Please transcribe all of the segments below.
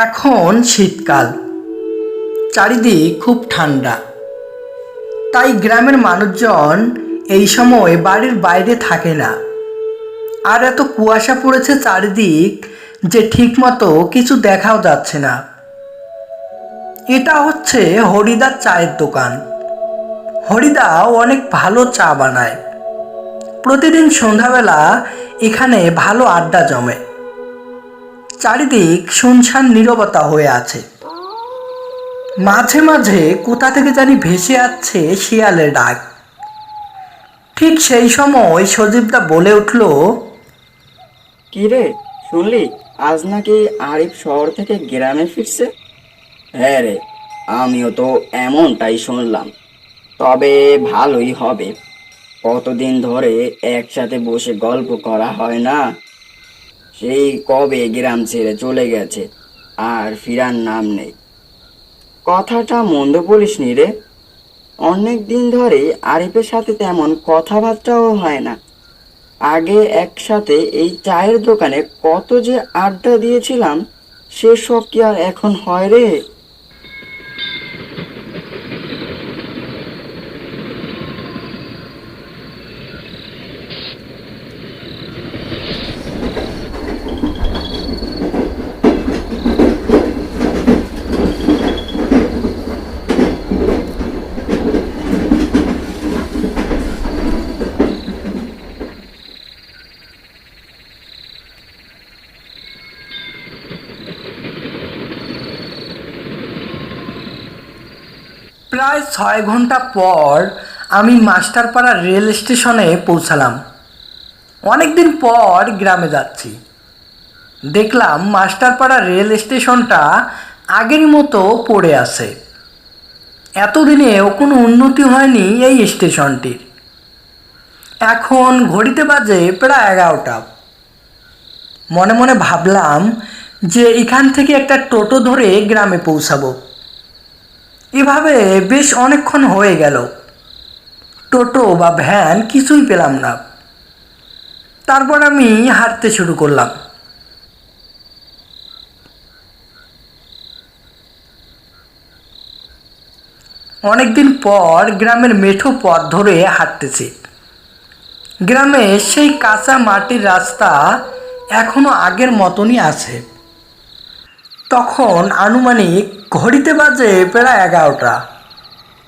এখন শীতকাল, চারিদিক খুব ঠান্ডা। তাই গ্রামের মানুষজন এই সময় বাড়ির বাইরে থাকে না। আর এত কুয়াশা পড়েছে চারিদিক যে ঠিকমতো কিছু দেখাও যাচ্ছে না। এটা হচ্ছে হরিদার চায়ের দোকান। হরিদাও অনেক ভালো চা বানায়। প্রতিদিন সন্ধ্যাবেলা এখানে ভালো আড্ডা জমে। চারিদিক শুনশান নীরবতা হয়ে আছে। মাঝে মাঝে কোথা থেকে জানি ভেসে আসছে শিয়ালের ডাক। ঠিক সেই সময় সজীবদা বলে উঠল, কি রে, শুনলি আজ নাকি আরিফ শহর থেকে গ্রামে ফিরছে? হ্যাঁ রে, আমিও তো এমনটাই শুনলাম। তবে ভালোই হবে, কতদিন ধরে একসাথে বসে গল্প করা হয় না। সেই কবে গ্রাম ছেড়ে চলে গেছে, আর ফিরার নাম নেই। কথাটা মন্দ বলিসনি রে। অনেক দিন ধরে আরিফের সাথে তেমন কথাবার্তাও হয় না। আগে একসাথে এই চায়ের দোকানে কত যে আড্ডা দিয়েছিলাম, সেসব কি আর এখন হয় রে? প্রায় 6 ঘন্টা পর আমি মাস্টারপাড়া রেল স্টেশনে পৌঁছালাম। অনেকদিন পর গ্রামে যাচ্ছি। দেখলাম মাস্টারপাড়া রেল স্টেশনটা আগের মতো পড়ে আছে। এতদিনেও কোনো উন্নতি হয়নি এই স্টেশনটির। এখন ঘড়িতে বাজে প্রায় 11টা। মনে মনে ভাবলাম যে এখান থেকে একটা টোটো ধরে গ্রামে পৌঁছাবো। এভাবে বেশ অনেকক্ষণ হয়ে গেল। টোটো বা ভ্যান কিছুই পেলাম না। তারপর আমি হাঁটতে শুরু করলাম। অনেকদিন পর গ্রামের মেঠো পথ ধরে হাঁটতেছি। গ্রামে সেই কাঁচা মাটির রাস্তা এখনো আগের মতনই আছে। তখন আনুমানিক ঘড়িতে বাজে প্রায় 11টা।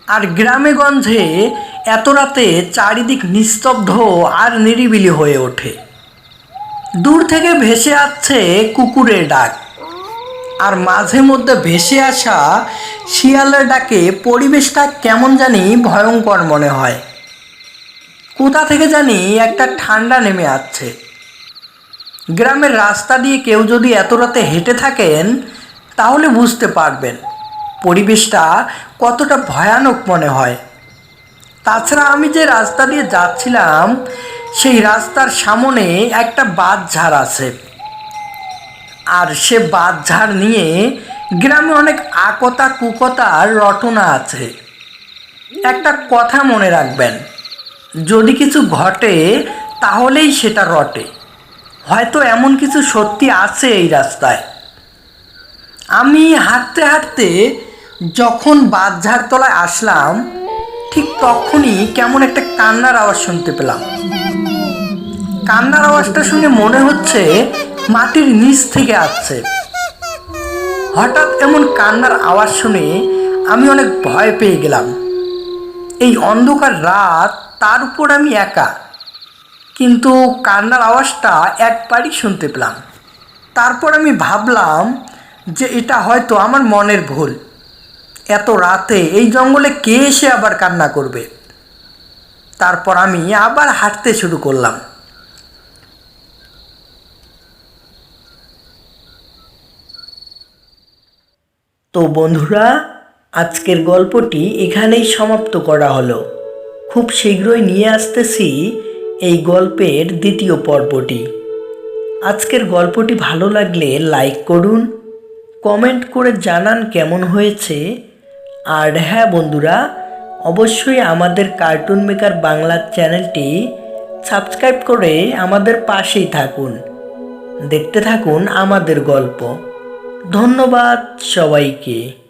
আর গ্রামে গঞ্জে এত রাতে চারিদিক নিস্তব্ধ আর নিরিবিলি হয়ে ওঠে। দূর থেকে ভেসে আসছে কুকুরের ডাক, আর মাঝে মধ্যে ভেসে আসা শিয়ালের ডাকে পরিবেশটা কেমন জানি ভয়ঙ্কর মনে হয়। কোথা থেকে জানি একটা ঠান্ডা নেমে আসছে। গ্রামের রাস্তা দিয়ে কেউ যদি এত রাতে হেঁটে থাকেন তাহলে বুঝতে পারবেন পরিবেশটা কতটা ভয়ানক মনে হয়। তাছাড়া আমি যে রাস্তা দিয়ে যাচ্ছিলাম সেই রাস্তার সামনে একটা বাঁশঝাড় আছে। আর সে বাঁশঝাড় নিয়ে গ্রামে অনেক আকতা কুকতার রটনা আছে। একটা কথা মনে রাখবেন, যদি কিছু ঘটে তাহলেই সেটা রটে। হয়তো এমন কিছু সত্যি আছে এই রাস্তায়। আমি হাঁটতে হাঁটতে যখন বাঁশঝাড় তলায় আসলাম, ঠিক তখনই কেমন একটা কান্নার আওয়াজ শুনতে পেলাম। কান্নার আওয়াজটা শুনে মনে হচ্ছে মাটির নিচ থেকে আসছে। হঠাৎ এমন কান্নার আওয়াজ শুনে আমি অনেক ভয় পেয়ে গেলাম। এই অন্ধকার রাত, তার উপর আমি একা, কিন্তু কান্নার আওয়াজটা একবারই শুনতে পেলাম। তারপর আমি ভাবলাম যে এটা হয়তো আমার মনের ভুল। এত রাতে এই জঙ্গলে কে এসে আবার কান্না করবে। তারপর আমি আবার হাঁটতে শুরু করলাম। তো বন্ধুরা, আজকের গল্পটি এখানেই সমাপ্ত করা হলো। খুব শীঘ্রই নিয়ে আসতেছি এই গল্পের দ্বিতীয় পর্বটি। আজকের গল্পটি ভালো লাগলে লাইক করুন, কমেন্ট করে জানান কেমন হয়েছে। আর হ্যাঁ বন্ধুরা, অবশ্যই আমাদের কার্টুন মেকার বাংলা চ্যানেলটি সাবস্ক্রাইব করে আমাদের পাশেই থাকুন। দেখতে থাকুন আমাদের গল্প। ধন্যবাদ সবাইকে।